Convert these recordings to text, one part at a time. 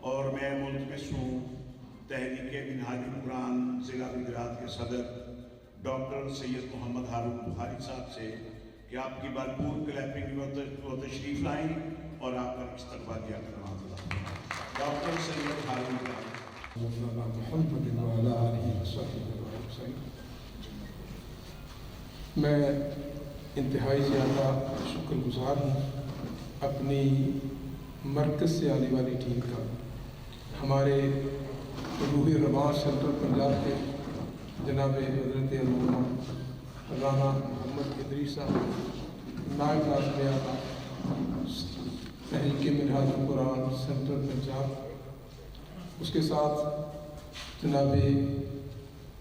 اور میں ملتمس ہوں تحریک منہاج القرآن ضلع گجرات کے صدر ڈاکٹر سید محمد ہارون بخاری صاحب سے کہ آپ کی بھرپور کلیپنگ وہ تشریف لائیں اور آپ کا استقبال کیا کرنا ہوگا۔ ڈاکٹر سید ہارون محمد وعلی آلہ وصحبہ وسلم۔ میں انتہائی زیادہ شکر گزار ہوں اپنی مرکز سے آنے والی ٹیم کا، ہمارے روح رواں سینٹرل پنجاب کے جناب حضرت علامہ رانا محمد ادریس صاحب، نائب ناظم اعلیٰ تحریک منہاج القرآن سینٹرل پنجاب، اس کے ساتھ جناب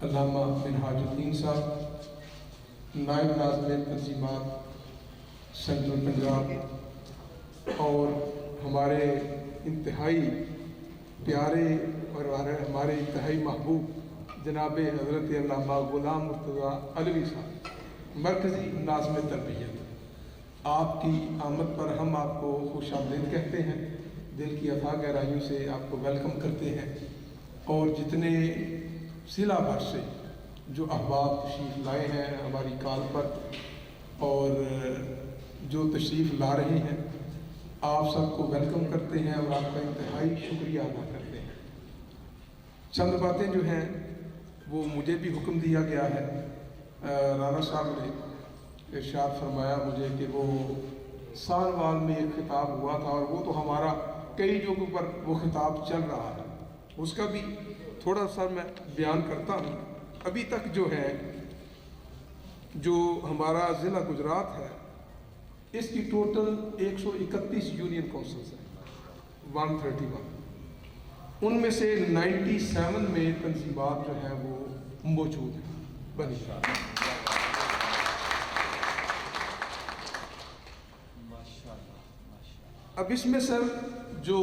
علامہ منہاج الدین صاحب، نائب ناظم تنظیمات سینٹرل پنجاب، اور ہمارے انتہائی پیارے اور ہمارے انتہائی محبوب جناب حضرت علامہ غلام مرتضیٰ علوی صاحب، مرکزی ناظم تربیت۔ آپ کی آمد پر ہم آپ کو خوش آمدید کہتے ہیں، دل کی اتھاہ گہرائیوں سے آپ کو ویلکم کرتے ہیں، اور جتنے ضلع بھر سے جو احباب تشریف لائے ہیں ہماری کال پر اور جو تشریف لا رہے ہیں، آپ سب کو ویلکم کرتے ہیں اور آپ کا انتہائی شکریہ ادا کرتے ہیں۔ چند باتیں جو ہیں وہ مجھے بھی حکم دیا گیا ہے، رانا صاحب نے ارشاد فرمایا مجھے کہ وہ سانوال میں ایک خطاب ہوا تھا، اور وہ تو ہمارا کئی جگہوں پر وہ خطاب چل رہا ہے، اس کا بھی تھوڑا سا میں بیان کرتا ہوں۔ ابھی تک جو ہے جو ہمارا ضلع گجرات ہے، اس کی ٹوٹل 131 یونین کونسلز ہیں، 131، ان میں سے 97 میں تنظیمات جو ہیں وہ موجود ہیں بنی۔ اب اس میں سر جو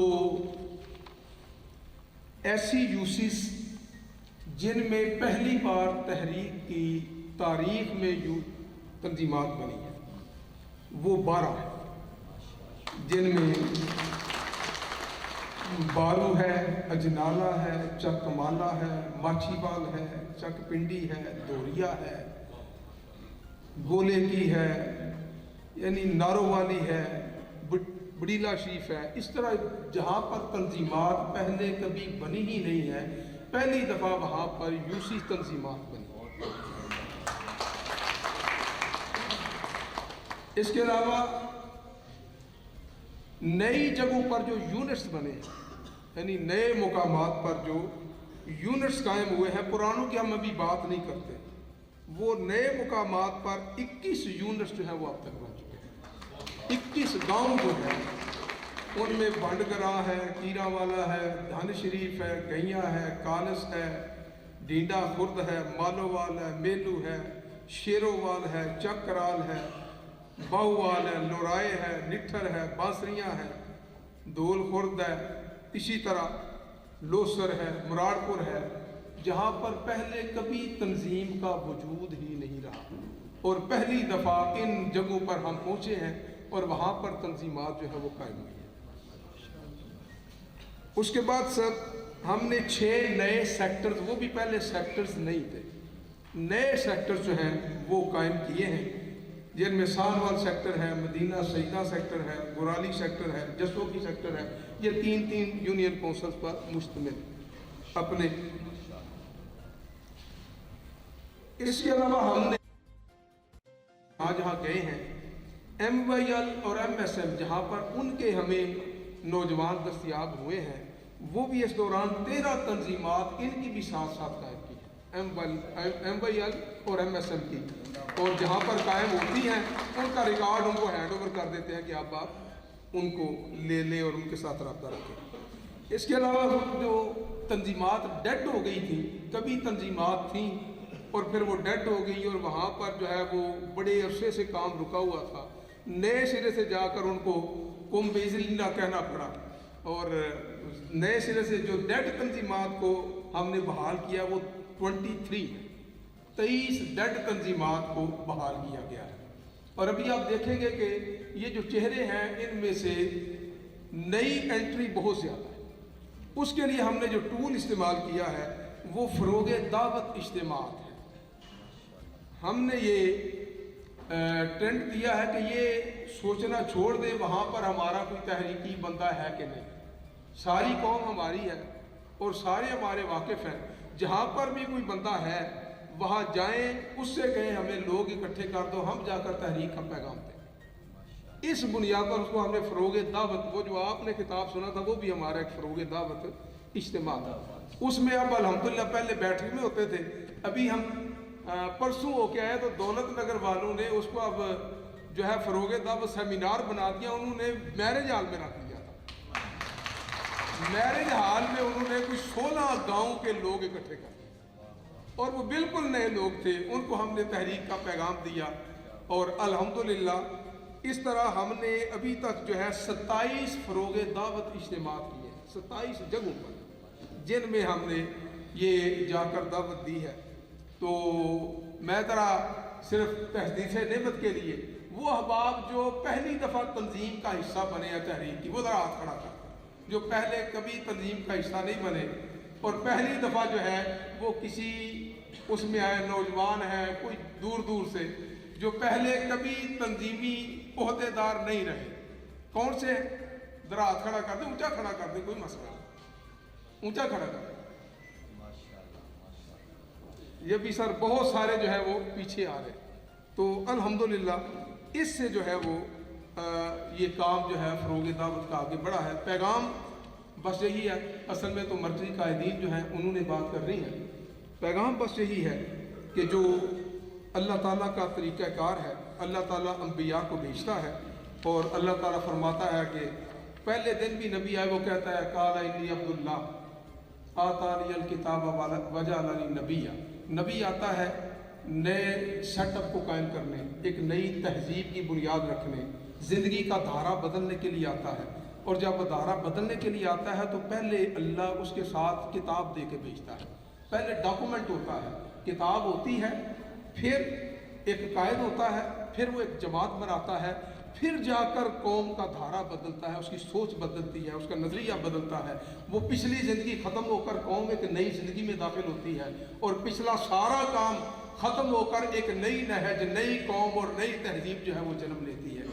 ایسی یوسیز جن میں پہلی بار تحریک کی تاریخ میں تنظیمات بنی ہیں وہ 12 ہیں، جن میں بارو ہے، اجنالا ہے، چک مالا ہے، ماچھی بال ہے، چک پنڈی ہے، دوریا ہے، گولے کی ہے، یعنی نارو والی ہے، بڑیلا شریف ہے۔ اس طرح جہاں پر تنظیمات پہلے کبھی بنی ہی نہیں ہے، پہلی دفعہ وہاں پر یوسی تنظیمات بنی۔ اس کے علاوہ نئی جگہوں پر جو یونٹس بنے ہیں، یعنی نئے مقامات پر جو یونٹس قائم ہوئے ہیں، پرانوں کی ہم ابھی بات نہیں کرتے، وہ نئے مقامات پر 21 یونٹس جو ہیں وہ اب تک بن چکے ہیں۔ 21 گاؤں جو ہیں ان میں بانڈگراں ہے، کیرا والا ہے، دھن شریف ہے، گئیاں ہے، کالس ہے، ڈینڈا خرد ہے، مالووال ہے، میلو ہے، شیرووال ہے، چک کرال ہے، باؤوال ہے، لورائے ہے، نٹھر ہے، بانسریاں ہے، دول خرد ہے، اسی طرح لوسر ہے، مراڑ پور ہے، جہاں پر پہلے کبھی تنظیم کا وجود ہی نہیں رہا، اور پہلی دفعہ ان جگہوں پر ہم پہنچے ہیں اور وہاں پر تنظیمات جو ہے وہ قائم ہوئی ہیں۔ اس کے بعد سر ہم نے 6 نئے سیکٹرز، وہ بھی پہلے سیکٹرز نہیں تھے، نئے سیکٹرز جو ہیں وہ قائم کیے ہیں، جن میں سانوال سیکٹر ہے، مدینہ سیدہ سیکٹر ہے، گورالی سیکٹر ہے، جسوکی سیکٹر ہے۔ یہ 3 یونین کونسلز پر مشتمل اپنے۔ اس کے علاوہ ہم نے جہاں گئے ہیں MYL اور MSM، جہاں پر ان کے ہمیں نوجوان دستیاب ہوئے ہیں، وہ بھی اس دوران 13 تنظیمات ان کی بھی ساتھ ساتھ قائم کی ہیں، MYL اور MSM کی، اور جہاں پر قائم ہوتی ہیں ان کا ریکارڈ ان کو ہینڈ اوور کر دیتے ہیں کہ آپ ان کو لے لیں اور ان کے ساتھ رابطہ رکھیں۔ اس کے علاوہ جو تنظیمات ڈیڈ ہو گئی تھیں، کبھی تنظیمات تھیں اور پھر وہ ڈیڈ ہو گئی، اور وہاں پر جو ہے وہ بڑے عرصے سے کام رکا ہوا تھا، نئے سرے سے جا کر ان کو قم بإذن اللہ کہنا پڑا، اور نئے سرے سے جو ڈیڈ تنظیمات کو ہم نے بحال کیا وہ 23 ڈیڈ تنظیمات کو بحال کیا گیا ہے۔ اور ابھی آپ دیکھیں گے کہ یہ جو چہرے ہیں ان میں سے نئی انٹری بہت زیادہ ہے، اس کے لیے ہم نے جو ٹول استعمال کیا ہے وہ فروغ دعوت اجتماعات ہے۔ ہم نے یہ ٹرینڈ دیا ہے کہ یہ سوچنا چھوڑ دیں وہاں پر ہمارا کوئی تحریکی بندہ ہے کہ نہیں، ساری قوم ہماری ہے اور سارے ہمارے واقف ہیں، جہاں پر بھی کوئی بندہ ہے وہاں جائیں، اس سے کہیں ہمیں لوگ اکٹھے کر دو، ہم جا کر تحریک کا پیغام دیں۔ اس بنیاد پر اس کو ہم نے فروغ دعوت، وہ جو آپ نے کتاب سنا تھا وہ بھی ہمارا ایک فروغ دعوت اجتماع تھا۔ اس میں اب الحمدللہ پہلے بیٹھک میں ہوتے تھے، ابھی ہم پرسوں ہو کے آئے تو دولت نگر والوں نے اس کو اب جو ہے فروغ دعوت سیمینار بنا دیا، انہوں نے میرج ہال میں رکھ دیا تھا۔ میرج ہال میں انہوں نے کوئی 16 گاؤں کے لوگ اکٹھے کر دیے اور وہ بالکل نئے لوگ تھے، ان کو ہم نے تحریک کا پیغام دیا اور الحمدللہ اس طرح ہم نے ابھی تک جو ہے 27 فروغ دعوت اجتماعات کیے ہیں، 27 جگہوں پر جن میں ہم نے یہ جا کر دعوت دی ہے۔ تو میں ذرا صرف تحدیث نعمت کے لیے وہ احباب جو پہلی دفعہ تنظیم کا حصہ بنے ہیں تحریک کی، وہ ذرا ہاتھ کھڑا کر، جو پہلے کبھی تنظیم کا حصہ نہیں بنے اور پہلی دفعہ جو ہے وہ کسی اس میں آئے، نوجوان ہیں کوئی دور دور سے، جو پہلے کبھی تنظیمی عہدے دار نہیں رہے، کون سے؟ ذرا ہاتھ کھڑا کر دیں، اونچا کھڑا کر دیں، کوئی مسئلہ نہیں، اونچا کھڑا کر دیں۔ یہ بھی سر بہت سارے جو ہے وہ پیچھے آ رہے، تو الحمدللہ اس سے جو ہے وہ یہ کام جو ہے فروغ دعوت کا آگے بڑھا ہے۔ پیغام بس یہی ہے، اصل میں تو مرکزی قائدین جو ہیں انہوں نے بات کر رہی ہیں، پیغام بس یہی ہے کہ جو اللہ تعالیٰ کا طریقہ کار ہے، اللہ تعالیٰ انبیاء کو بھیجتا ہے اور اللہ تعالیٰ فرماتا ہے کہ پہلے دن بھی نبی آئے وہ کہتا ہے قال انی عبداللہ آتانی الکتاب وجعلنی نبیا، نبی آتا ہے نئے سیٹ اپ کو قائم کرنے، ایک نئی تہذیب کی بنیاد رکھنے، زندگی کا دھارا بدلنے کے لیے آتا ہے، اور جب وہ دھارا بدلنے کے لیے آتا ہے تو پہلے اللہ اس کے ساتھ کتاب دے کے بھیجتا ہے، پہلے ڈاکومنٹ ہوتا ہے، کتاب ہوتی ہے، پھر ایک قائد ہوتا ہے، پھر وہ ایک جماعت بناتا ہے، پھر جا کر قوم کا دھارا بدلتا ہے، اس کی سوچ بدلتی ہے، اس کا نظریہ بدلتا ہے، وہ پچھلی زندگی ختم ہو کر قوم ایک نئی زندگی میں داخل ہوتی ہے اور پچھلا سارا کام ختم ہو کر ایک نئی نہج، نئی قوم اور نئی تہذیب جو ہے وہ جنم لیتی ہے۔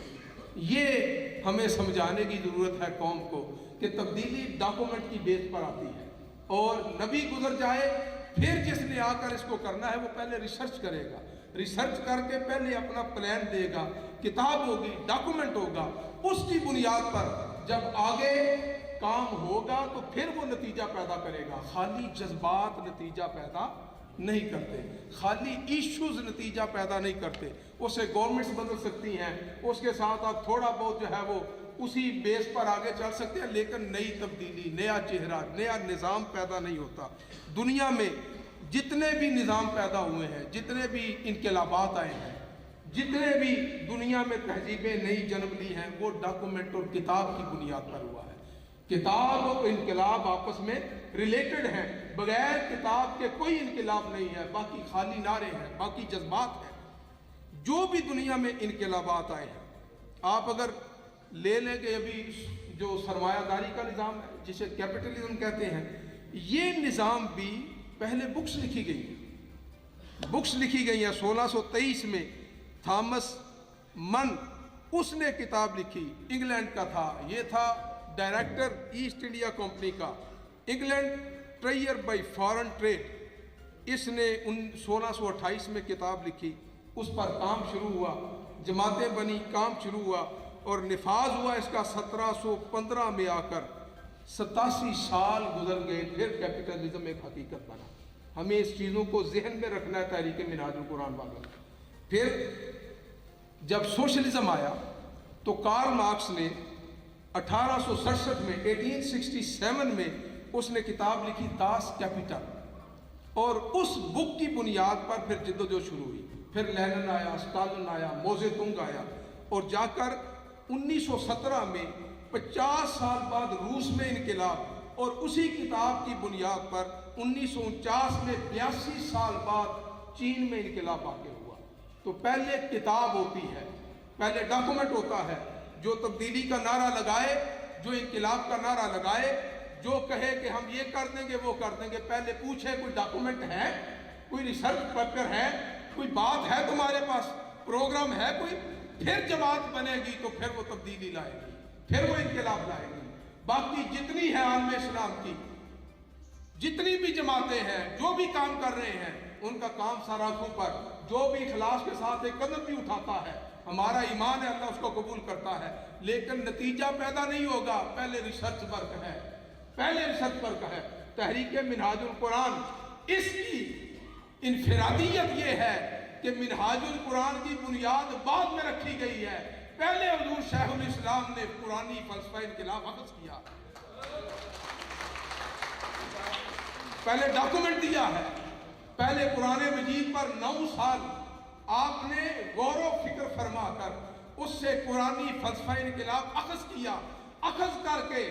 یہ ہمیں سمجھانے کی ضرورت ہے قوم کو کہ تبدیلی ڈاکومنٹ کی بیس پر آتی ہے، اور نبی گزر جائے پھر جس نے آ کر اس کو کرنا ہے وہ پہلے ریسرچ کرے گا، ریسرچ کر کے پہلے اپنا پلان دے گا، کتاب ہوگی، ڈاکومنٹ ہوگا، اس کی بنیاد پر جب آگے کام ہوگا تو پھر وہ نتیجہ پیدا کرے گا۔ خالی جذبات نتیجہ پیدا نہیں کرتے، خالی ایشوز نتیجہ پیدا نہیں کرتے، اسے گورنمنٹس بدل سکتی ہیں، اس کے ساتھ آپ تھوڑا بہت جو ہے وہ اسی بیس پر آگے چل سکتے ہیں، لیکن نئی تبدیلی، نیا چہرہ، نیا نظام پیدا نہیں ہوتا۔ دنیا میں جتنے بھی نظام پیدا ہوئے ہیں، جتنے بھی انقلابات آئے ہیں، جتنے بھی دنیا میں تہذیبیں نئی جنم لی ہیں، وہ ڈاکومنٹ اور کتاب کی بنیاد پر ہوا ہے۔ کتاب اور انقلاب آپس میں ریلیٹڈ ہیں، بغیر کتاب کے کوئی انقلاب نہیں ہے، باقی خالی نعرے ہیں، باقی جذبات ہیں۔ جو بھی دنیا میں انقلابات آئے ہیں، آپ اگر لے لیں کہ ابھی جو سرمایہ داری کا نظام ہے جسے کیپٹلزم کہتے ہیں، یہ نظام بھی پہلے بکس لکھی گئی ہیں، بکس لکھی گئی ہیں۔ 1623 میں تھامس من اس نے کتاب لکھی، انگلینڈ کا تھا، یہ تھا ڈائریکٹر ایسٹ انڈیا کمپنی کا، انگلینڈ ٹریئر بائی فارن ٹریڈ۔ اس نے 1628 میں کتاب لکھی، اس پر کام شروع ہوا، جماعتیں بنی، کام شروع ہوا اور نفاذ ہوا اس کا 1715 میں آ کر 87 سال گزر گئے، پھر کیپٹلزم ایک حقیقت بنا۔ ہمیں اس چیزوں کو ذہن میں رکھنا ہے تحریک منہاج القرآن والوں۔ پھر جب سوشلزم آیا تو کارل مارکس نے 1867 میں 1867 میں اس نے کتاب لکھی داس کیپیٹل، اور اس بک کی بنیاد پر پھر جدوجہد شروع ہوئی، پھر لینن آیا، اسٹالن آیا، موزے تنگ آیا، اور جا کر 1917 میں 50 سال بعد روس میں انقلاب، اور اسی کتاب کی بنیاد پر 1949 میں 82 سال بعد چین میں انقلاب واقع ہوا۔ تو پہلے کتاب ہوتی ہے، پہلے ڈاکومنٹ ہوتا ہے، جو تبدیلی کا نعرہ لگائے، جو انقلاب کا نعرہ لگائے، जो कहे कि हम ये कर देंगे वो कर देंगे, पहले पूछे कोई डॉक्यूमेंट है, कोई रिसर्च पेपर है, कोई बात है तुम्हारे पास, प्रोग्राम है कोई, फिर जमात बनेगी तो फिर वो तब्दीली लाएगी, फिर वो इनकलाब लाएगी। बाकी जितनी है आलम इस्लाम की जितनी भी जमातें हैं, जो भी काम कर रहे हैं, उनका काम सराखों पर, जो भी इखलास के साथ एक कदम भी उठाता है, हमारा ईमान है, अल्लाह उसको कबूल करता है, लेकिन नतीजा पैदा नहीं होगा, पहले रिसर्च वर्क है, पहले रिसर्च वर्क है। तहरीक मिनहाजुल कुरान, इसकी इनफरादियत ये है कि मिनहाजुल कुरान की बुनियाद बाद में रखी गई है, पहले हुजूर शेखुल इस्लाम ने कुरानी फलसफा इनकलाब अखज़ किया, पहले डॉक्यूमेंट दिया है, पहले कुरान मजीद पर 9 साल आपने गौर व फिक्र फरमा कर उससे कुरानी फलसफा इनकलाब अखज़ किया, अखज़ करके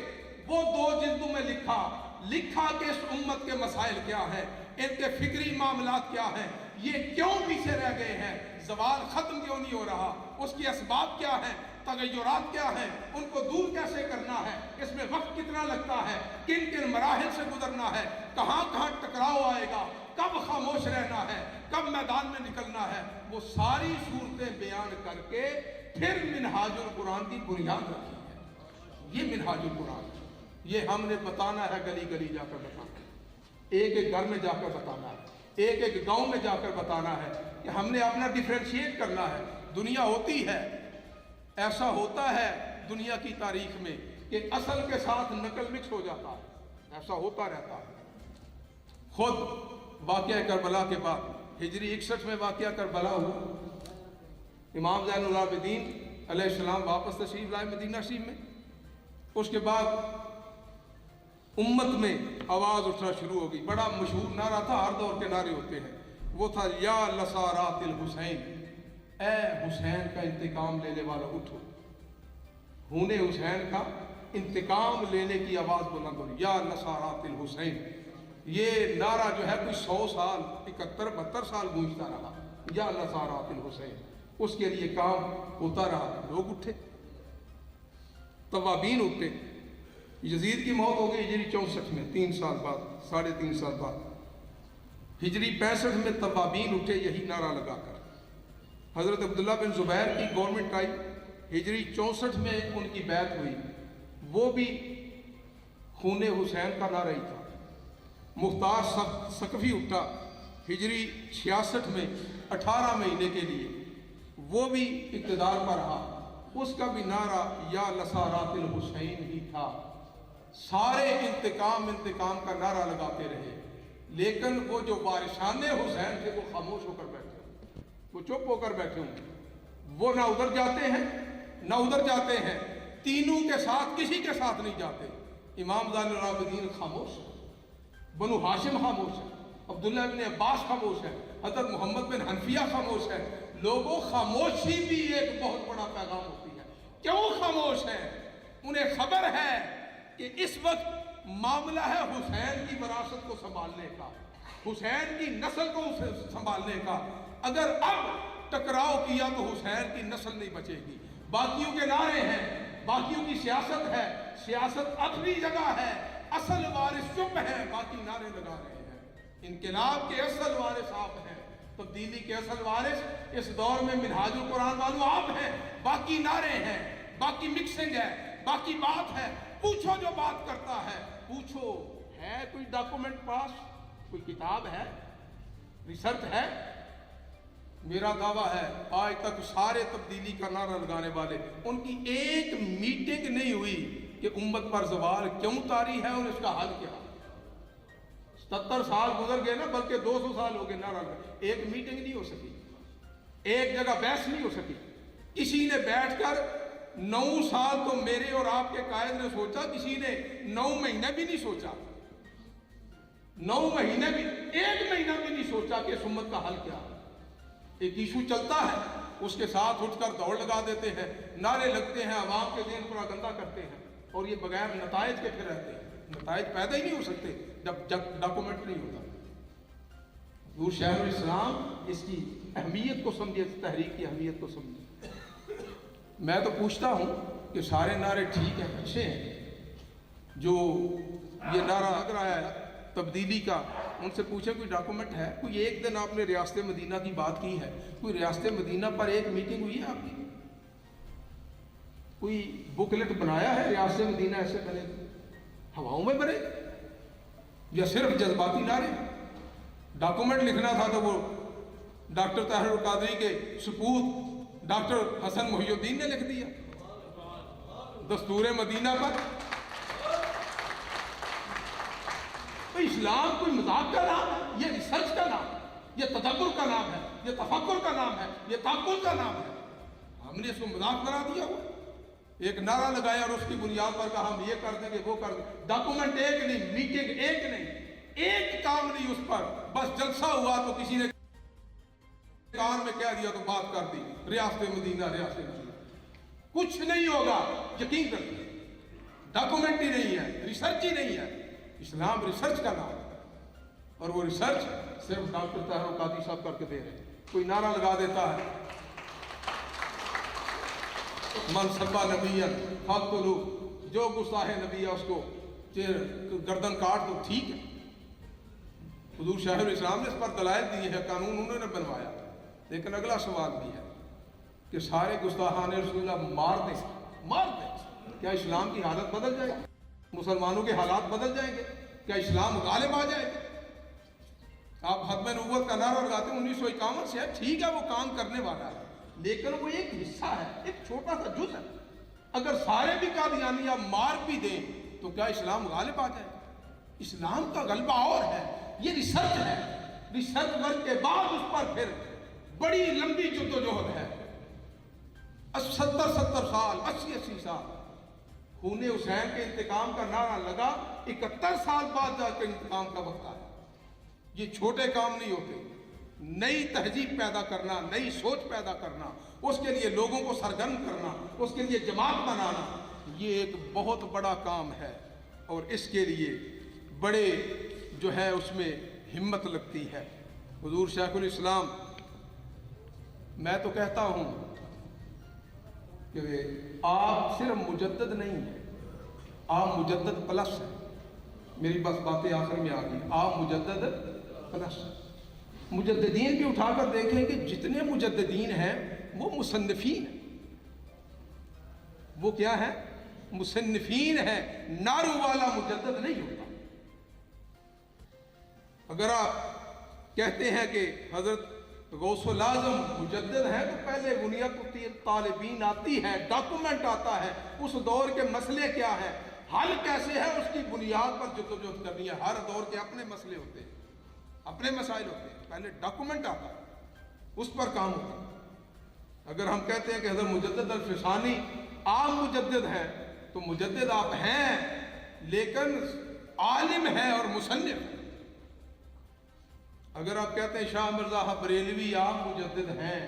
वो 2 जिल्दों में लिखा कि इस उम्मत के मसाइल क्या है, इनके फिक्री मामलात क्या हैं, ये क्यों पीछे रह गए हैं, ज़वाल ख़त्म क्यों नहीं हो रहा, उसकी असबाब क्या हैं, तगय्युरात क्या हैं, उनको दूर कैसे करना है, इसमें वक्त कितना लगता है, किन किन मराहिल से गुजरना है, कहाँ कहाँ टकराव आएगा, कब खामोश रहना है, कब मैदान में निकलना है, वो सारी सूरतें बयान करके फिर मिनहाजुल कुरान की बुनियाद रखी है। ये मिनहाजुल कुरान, ये हमने बताना है, गली गली जाकर बताना है, एक एक घर में जाकर बताना है, एक एक गांव में जाकर बताना है कि हमने अपना डिफ्रेंशिएट करना है। दुनिया होती है, ऐसा होता है दुनिया की तारीख में कि असल के साथ नकल मिक्स हो जाता है, ऐसा होता रहता है। खुद वाक़या करबला के बाद हिजरी 61 में वाक़या करबला हुआ, इमाम ज़ैनुल आबिदीन अलैहिस्सलाम वापस तशरीफ लाए मदीना शरीफ में, उसके बाद उम्मत में आवाज़ उठना शुरू हो गई। बड़ा मशहूर नारा था, हर दौर के नारे होते हैं, वो था या लसारातिल हुसैन, ए हुसैन का इंतकाम लेने वाला उठो, खूने हुसैन का इंतकाम लेने की आवाज़ बुलंद हो, या लसारातिल हुसैन। ये नारा जो है कोई 100 साल 71-72 साल गूंजता रहा, या लसारातिल हुसैन, उसके लिए काम होता रहा। लोग उठे, तवाबीन उठे। यजीद की मौत हो गई हिजरी 64 में, 3 साल बाद, 3.5 साल बाद। हिजरी 65 में तवाबीन उठे यही नारा लगाकर। हज़रत अब्दुल्ला बिन ज़ुबैर की गवर्नमेंट आई, हिजरी 64 में उनकी बैत हुई, वो भी खूने हुसैन का नारा ही था। मुख्तार सकफ़ी उठा हिजरी 66 में 18 महीने के लिए, वो भी इक़्तिदार पर रहा, उसका भी नारा या लसारातिल हुसैन ही था। सारे इंतकाम का नारा लगाते रहे, लेकिन वो जो वारिसाने हुसैन थे वो खामोश होकर बैठे, वो चुप होकर बैठे होंगे। वो ना उधर जाते हैं ना उधर जाते हैं, तीनों के साथ किसी के साथ नहीं जाते। इमाम ज़ैनुल आबिदीन खामोश है, बनु हाशिम खामोश है, अब्दुल्ला बिन अब्बास खामोश है, हज़रत मोहम्मद बिन हनफिया खामोश है। लोगों, खामोशी भी एक बहुत बड़ा पैगाम होती है। क्यों खामोश है? उन्हें खबर है कि इस वक्त मामला है हुसैन की विरासत को संभालने का, हुसैन की नस्ल को संभालने का। अगर अब टकराव किया तो हुसैन की नस्ल नहीं बचेगी। बाकियों के नारे हैं, बाकियों की सियासत है, सियासत अपनी जगह है, असल वारिस चुप है, बाकी नारे लगा रहे हैं। इनकलाब के असल वारिस आप हैं, तब्दीली के असल वारिस इस दौर में मिनहाजुल कुरान वालों आप हैं। बाकी नारे हैं, बाकी मिक्सिंग है, बाकी बात है। पूछो जो बात करता है, पूछो है कोई डॉक्यूमेंट पास, कोई किताब है, रिसर्च है? मेरा दावा है आज तक सारे तब्दीली का नारा लगाने वाले, उनकी एक मीटिंग नहीं हुई कि उम्मत पर ज़वाल क्यों तारी है और इसका हल क्या। 70 साल गुजर गए ना, बल्कि 200 साल हो गए नारा, एक मीटिंग नहीं हो सकी, एक जगह बहस नहीं हो सकी। किसी ने बैठकर 9 साल तो मेरे और आपके कायद ने सोचा, किसी ने 9 महीने भी नहीं सोचा, 9 महीने भी, 1 महीना भी नहीं सोचा कि इस उम्मत का हल क्या है। एक इशू चलता है, उसके साथ उठकर दौड़ लगा देते हैं, नारे लगते हैं, आवाम के ज़हन पूरा गंदा करते हैं, और ये बगैर नताइज के फिर रहते हैं। नताइज पैदा ही नहीं हो सकते जब डॉक्यूमेंट नहीं होता। वो शेखुल इस्लाम इसकी अहमियत को समझे, तहरीक की अहमियत को समझे। मैं तो पूछता हूँ कि सारे नारे ठीक हैं, अच्छे हैं, जो ये नारा लग रहा है तब्दीली का, उनसे पूछे कोई डॉक्यूमेंट है, कोई एक दिन आपने रियासत मदीना की बात की है, कोई रियासत मदीना पर एक मीटिंग हुई है आपकी, कोई बुकलेट बनाया है रियासत मदीना ऐसे बने, हवाओं में बने, या सिर्फ जज्बाती नारे? डॉक्यूमेंट लिखना था तो वो डॉक्टर ताहिर कादरी के सपूत डॉक्टर हसन मोहिउद्दीन ने लिख दिया दस्तूर मदीना पर। तो इस्लाम कोई मजाक का नाम है, ये रिसर्च का नाम है, ये तदब्बुर का नाम है, ये तफक्कुर का नाम है, ये ताक़ुल का नाम है। हमने इसको मजाक बना दिया हुआ, एक नारा लगाया और उसकी बुनियाद पर कहा हम ये कर देंगे वो कर देंगे। डॉक्यूमेंट एक नहीं, मीटिंग एक नहीं, एक काम नहीं उस पर, बस जलसा हुआ तो किसी ने कान में कह दिया तो बात कर दी, रियासत मदीना रियासत मदीना। कुछ नहीं होगा, यकीन रखिए, डॉक्यूमेंट ही नहीं है, रिसर्च ही नहीं है। इस्लाम रिसर्च का नाम है और वो रिसर्च सिर्फ डॉक्टर ताहिर कादरी साहब करके दे रहे हैं। कोई नारा लगा देता है मन सब्बा नबियन फाक़तुलू, जो गुस्ताहे नबी है उसको गर्दन काट दो, ठीक है। हुज़ूर शाहिर इस्लाम ने इस पर दलाइल दी है, कानून उन्होंने बनवाया। लेकिन अगला सवाल भी है कि सारे गुस्ताहान रसूलुल्लाह मार दें, क्या इस्लाम की हालत बदल जाएगी? मुसलमानों के हालात बदल जाएंगे? क्या इस्लाम गालिब आ जाएगा? आप खत्म नबूवत का नारा लगाते हैं 1951 से है, ठीक है, वो काम करने वाला है, लेकिन वो एक हिस्सा है, एक छोटा सा जुज़ है। अगर सारे भी कादियानी आप मार भी दें तो क्या इस्लाम गालिब आ जाएगा? इस्लाम का गलबा और है, ये रिसर्च है। रिसर्च वर्क के बाद उस पर फिर बड़ी लंबी जद्दोजहद है। 70 साल, 80 साल खूने हुसैन के इंतकाम का नारा लगा, 71 साल बाद जाकर इंतकाम का वक्त आया। ये छोटे काम नहीं होते। नई तहजीब पैदा करना, नई सोच पैदा करना, उसके लिए लोगों को सरगर्म करना, उसके लिए जमात बनाना, ये एक बहुत बड़ा काम है और इसके लिए बड़े जो है उसमें हिम्मत लगती है। हुजूर शेखुल इस्लाम, मैं तो कहता हूँ कि आप सिर्फ मुजद्दद नहीं हैं, आप मुजद्दद प्लस हैं। मेरी बस बातें आखिर में आ गई, आप मुजद्दद प्लस। मुजद्दिदीन भी उठाकर देखें कि जितने मुजद्दिदीन हैं वो मुसन्निफीन हैं। वो क्या है? मुसन्निफीन है, नारू वाला मुजद्दद नहीं होता। अगर आप कहते हैं कि हजरत गौसुल आज़म मुजद्दिद है तो पहले बुनियत तालिबीन आती है, डॉक्यूमेंट आता है, उस दौर के मसले क्या है, हल कैसे है, उसकी बुनियाद पर जद्दोजहद करनी है। हर दौर के अपने मसले होते हैं, अपने मसाइल होते हैं, पहले डॉक्यूमेंट आता है, उस पर काम होता है। अगर हम कहते हैं कि हज़रत मुजद्दिद अल-फिसानी आप मुजद्दिद हैं तो मुजद्दिद आप हैं, लेकिन आलिम है और मुसन्निफ। अगर आप कहते हैं शाह मिर्ज़ा बरेलवी आप मुजद्दिद हैं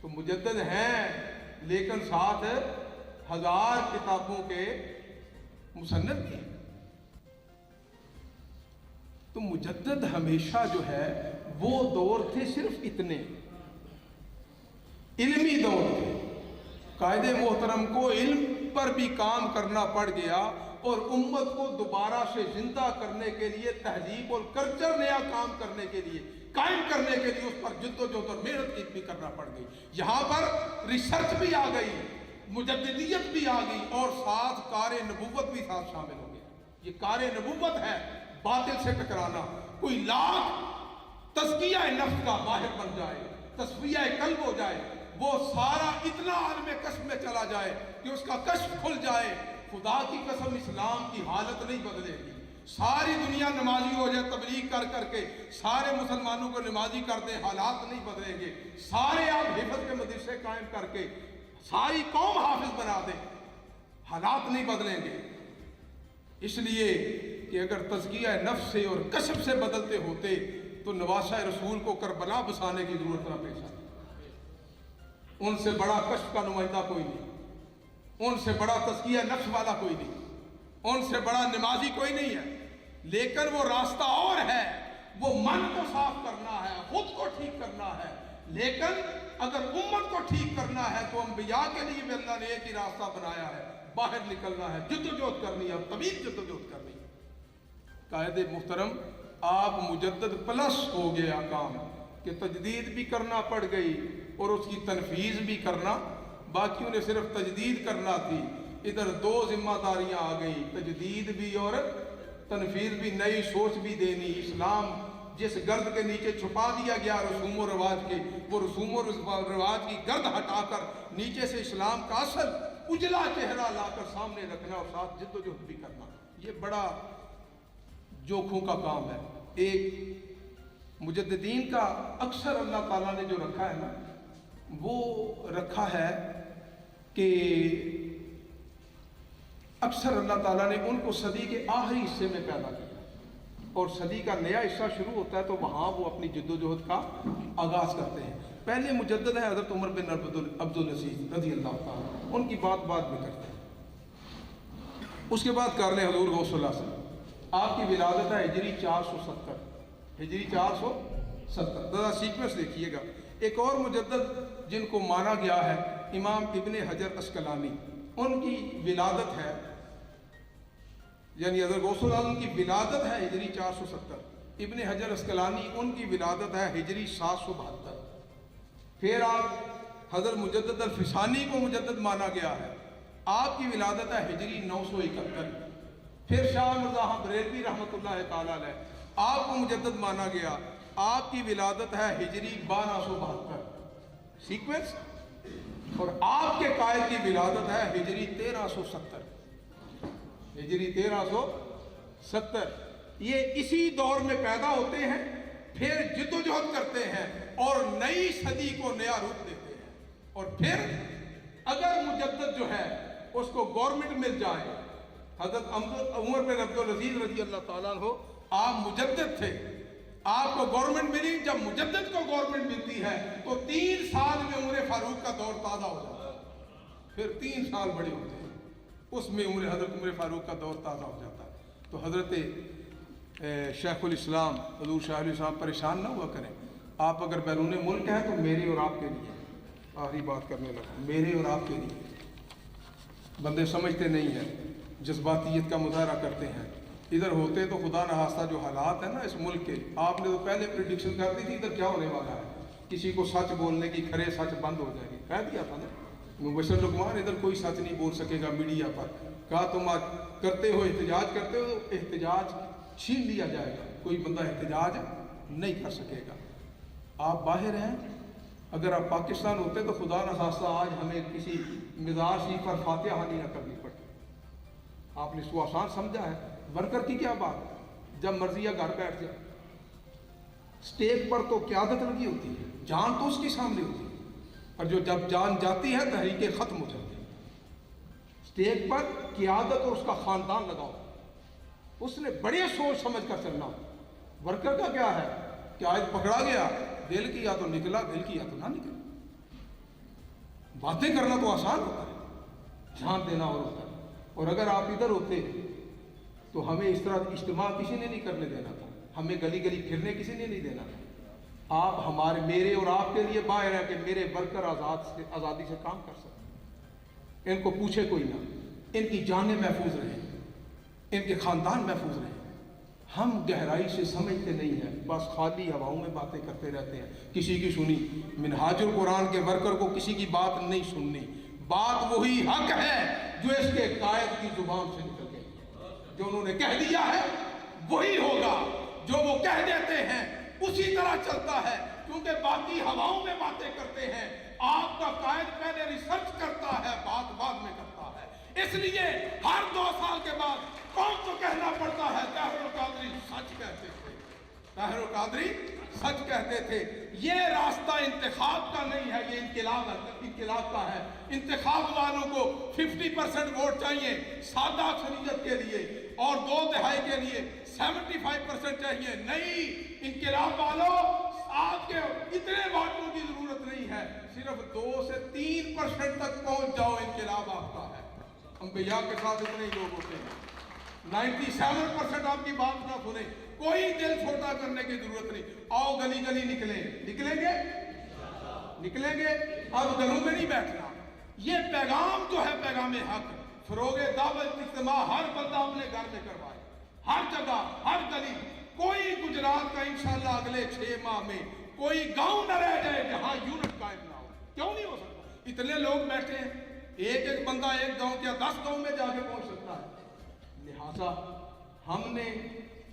तो मुजद्दिद हैं, लेकिन साथ 1000 किताबों के मुसन्निफ भी हैं। तो मुजद्दिद हमेशा जो है वो दौर थे सिर्फ इतने इल्मी दौर थे। कायदे मोहतरम को इल्म पर भी काम करना पड़ गया और उम्मत को दोबारा से जिंदा करने के लिए, तहजीब और कल्चर नया काम करने के लिए, कायम करने के लिए उस पर जिद्दोजहद और मेहनत भी करना पड़ गई। यहाँ पर रिसर्च भी आ गई, मुजद्दिदियत भी आ गई और साथ कार नबूवत भी साथ शामिल हो गया। ये कार नबूवत है, बातिल से टकराना। कोई लाख तज़किया नफ्स का माहिर बन जाए, तस्फिया कल्ब हो जाए, वो सारा इतना आलम कश्फ में चला जाए कि उसका कश्फ खुल जाए, खुदा की कसम इस्लाम की हालत नहीं बदलेगी। सारी दुनिया नमाजी हो जाए, तबलीग कर करके सारे मुसलमानों को नमाजी कर दे, हालात नहीं बदलेंगे। सारे आप हिफज के मदरसे कायम करके सारी कौम हाफिज बना दे, हालात नहीं बदलेंगे। इसलिए कि अगर तज़किया नफ्स से और कश्फ से बदलते होते तो नवासा रसूल को करबला बसाने की जरूरत न पेश आती। उनसे बड़ा कश्फ का नुमाइंदा कोई नहीं, उनसे बड़ा तज़किया नफ्स वाला कोई नहीं, उनसे बड़ा नमाजी कोई नहीं है। लेकिन वो रास्ता और है, वो मन को साफ करना है, खुद को ठीक करना है। लेकिन अगर उम्मत को ठीक करना है तो अंबिया के लिए भी अल्लाह ने एक ही रास्ता बनाया है, बाहर निकलना है, जद्दोजहद करनी है, तवील जद्दोजहद करनी है। कायदे मुहतरम, आप मुजद्दद प्लस हो गया काम कि तजदीद भी करना पड़ गई और उसकी तनफीज भी करना, बाकी उन्हें सिर्फ तजदीद करना थी। इधर दो जिम्मेदारियां आ गई, तजदीद भी और तनफीज भी, नई सोच भी देनी। इस्लाम जिस गर्द के नीचे छुपा दिया गया रसूम व रिवाज के, वो रसूम व रिवाज की गर्द हटाकर नीचे से इस्लाम का असल उजला चेहरा लाकर सामने रखना और साथ जिद्दोजहद भी करना, ये बड़ा जोखों का काम है। एक मुजद्दिदीन का अक्सर अल्लाह ताला ने जो रखा है ना, वो रखा है कि अक्सर अल्लाह ताला ने उनको सदी के आखिरी हिस्से में पैदा किया और सदी का नया हिस्सा शुरू होता है तो वहाँ वो अपनी जद्दोजहद का आगाज़ करते हैं। पहले मुजद्दिद है हज़रत उमर बिन अब्दुल अज़ीज़ रज़ी अल्लाह ताला, उनकी बात में करते हैं। उसके बाद कर लें हज़ूर गौसुल्लाह से, आपकी विलादत है हिजरी 470, हिजरी 470। ज़रा सीक्वेंस देखिएगा। एक और मुजद्दिद जिनको माना गया है इमाम इब्ने हजर अस्कलानी, उनकी विलादत है, यानी हज़रत गौसुल आज़म की विलादत है हिजरी 470, इब्ने हजर अस्कलानी उनकी विलादत है हिजरी 772। फिर आप हज़रत मुजद्दिद अल-फिसानी को मुजद्दिद माना गया है, आपकी विलादत है हिजरी 971। फिर शाह मिर्ज़ा बरेलवी रहमतुल्लाह तआला अलैह, आपको मुजद्दिद माना गया, आपकी विलादत है हिजरी 1272 सीक्वेंस, और आपके कायद की विलादत है हिजरी 1370, हिजरी 1370। ये इसी दौर में पैदा होते हैं, फिर जिद्दोजहद करते हैं और नई सदी को नया रूप देते हैं। और फिर अगर मुजद्दिद जो है उसको गवर्नमेंट मिल जाए, हज़रत उमर बिन अब्दुल अज़ीज़ रज़ी अल्लाह ताला अन्हु, आप मुजद्दिद थे, आपको गवर्नमेंट मिली। जब मुजद्दिद को गवर्नमेंट मिलती है तो 3 साल में उमर फारूक का दौर ताज़ा हो जाता है, फिर 3 साल बड़े होते हैं, उसमें हज़रत उमर फारूक का दौर ताज़ा हो जाता है। तो हज़रत शेखुल इस्लाम हज़ूर शाहुल इस्लाम परेशान ना हुआ करें। आप अगर बैरून मुल्क हैं तो मेरे और आपके लिए, आखिरी बात करने लगा, मेरे और आपके लिए। बंदे समझते नहीं हैं, जज्बातियत का मुजाहरा करते हैं। इधर होते तो खुदा न खास्ता जो हालात है ना इस मुल्क के, आपने तो पहले प्रिडिक्शन कर दी थी इधर क्या होने वाला है, किसी को सच बोलने की खरे सच बंद हो जाएगी, कह दिया था ना मुबशर लुकमान, इधर कोई सच नहीं बोल सकेगा मीडिया पर। कहा तुम आज करते हो एहतजाज करते हो, एहतजाज छीन लिया जाएगा, कोई बंदा एहतजाज नहीं कर सकेगा। आप बाहर हैं, अगर आप पाकिस्तान होते तो खुदा न खास्ता आज हमें किसी मिज़ार शरीफ पर फातिहा हानि न करनी पड़ती। आपने इसको आसान समझा है। वर्कर की क्या बात, जब मर्जी या घर बैठ जाए, स्टेज पर तो क़यादत लगी होती है, जान तो उसके सामने होती है, और जो जब जान जाती है तहरीकें ख़त्म हो जाती है। स्टेज पर क़यादत और उसका ख़ानदान लगाओ, उसने बड़े सोच समझ कर चलना। वर्कर का क्या है कि आज पकड़ा गया, दिल किया तो निकला, दिल किया तो ना निकला। बातें करना तो आसान होता है, जान देना और होता है। और अगर आप इधर होते तो हमें इस तरह इज्तिमा किसी ने नहीं करने देना था, हमें गली गली फिरने किसी ने नहीं देना था। आप हमारे, मेरे और आपके लिए बाहर है कि मेरे वर्कर आज़ादी से काम कर सकते, इनको पूछे कोई ना, इनकी जानें महफूज रहें, इनके ख़ानदान महफूज रहें। हम गहराई से समझते नहीं हैं, बस खाली हवाओं में बातें करते रहते हैं। किसी की सुनी, मिनहाजुल कुरान के वर्कर को किसी की बात नहीं सुननी। बात वही हक है जो इसके कायद की जुबान से निकल गई, जो उन्होंने कह दिया है वही होगा, जो वो कह देते हैं उसी तरह चलता है, क्योंकि बाकी हवाओं में बातें करते हैं। आपका कायद पहले रिसर्च करता है, बात बाद में करता है। इसलिए हर 2 साल के बाद कौन को कहना पड़ता है ताहिरुल कादरी सच कहते थे, ताहिरुल कादरी सच कहते थे। ये रास्ता इंतखाब का नहीं है, ये इनकलाब का है। इंतखाब वालों को 50% वोट चाहिए सादा अक्सरियत के लिए, और 2 तिहाई के लिए 75% चाहिए। नहीं, इंकलाब वालों, आपके इतने वोटों की जरूरत नहीं है, सिर्फ 2 से 3% तक पहुंच जाओ, इंकलाब आपका है। अंबिया के साथ इतने ही लोग होते हैं, 97% आपकी बात ना सुने, कोई दिल छोटा करने की जरूरत नहीं। आओ गली गली निकलेंगे, अब घरों में नहीं बैठना। ये पैगाम जो है पैगाम हक, फरोग दावत इज्तिमा हर बंदा अपने घर में करवाए, हर जगह, हर गली। कोई गुजरात का इंशाल्लाह अगले 6 माह में कोई गांव न रह जाए जहां यूनिट कायम ना हो। क्यों नहीं हो सकता? इतने लोग बैठे हैं, एक एक बंदा एक गांव या 10 गांव में जाके पहुंच सकता है। लिहाजा हमने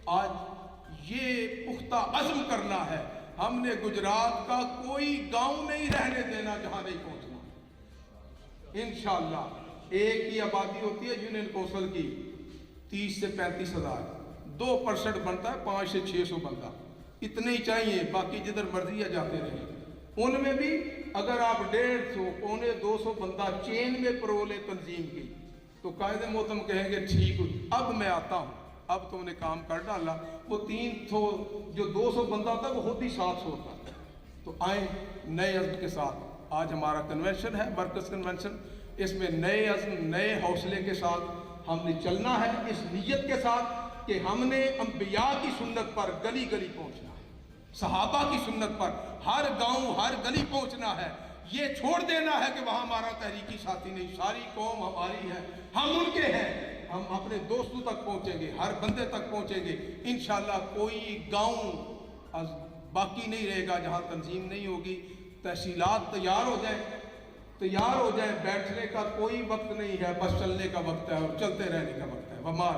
आज ये पुख्ता अज़्म करना है, हमने गुजरात का कोई गांव नहीं रहने देना जहां नहीं पहुंचना। इंशाअल्लाह एक ही आबादी होती है यूनियन कौंसिल की 30 से 35 हज़ार, 2% बनता है 500 से 600 बंदा, इतने ही चाहिए, बाकी जिधर मर्जी है जाते रहे। उनमें भी अगर आप 150 पौने 200 बंदा चेन में परोले तंजीम की तो कायदे मोहतम कहेंगे ठीक, अब मैं आता हूँ, अब तुमने काम कर डाला। वो 300 जो 200 बंदा था वो खुद ही 700 था। तो आए नए अज़्म के साथ, आज हमारा कन्वेंशन है, मरकज़ कन्वेंशन, इसमें नए अज़्म नए हौसले के साथ हमने चलना है, इस नीयत के साथ कि हमने अंबिया की सुन्नत पर गली गली पहुंचना है, सहाबा की सुन्नत पर हर गांव हर गली पहुंचना है। ये छोड़ देना है कि वहां हमारा तहरीकी साथी नहीं, सारी कौम हमारी है, हम उनके हैं, हम अपने दोस्तों तक पहुंचेंगे, हर बंदे तक पहुंचेंगे इंशाअल्लाह। कोई गांव बाकी नहीं रहेगा जहां तंजीम नहीं होगी। तहसीलात तैयार हो जाए, बैठने का कोई वक्त नहीं है, बस चलने का वक्त है और चलते रहने का वक्त है। वमा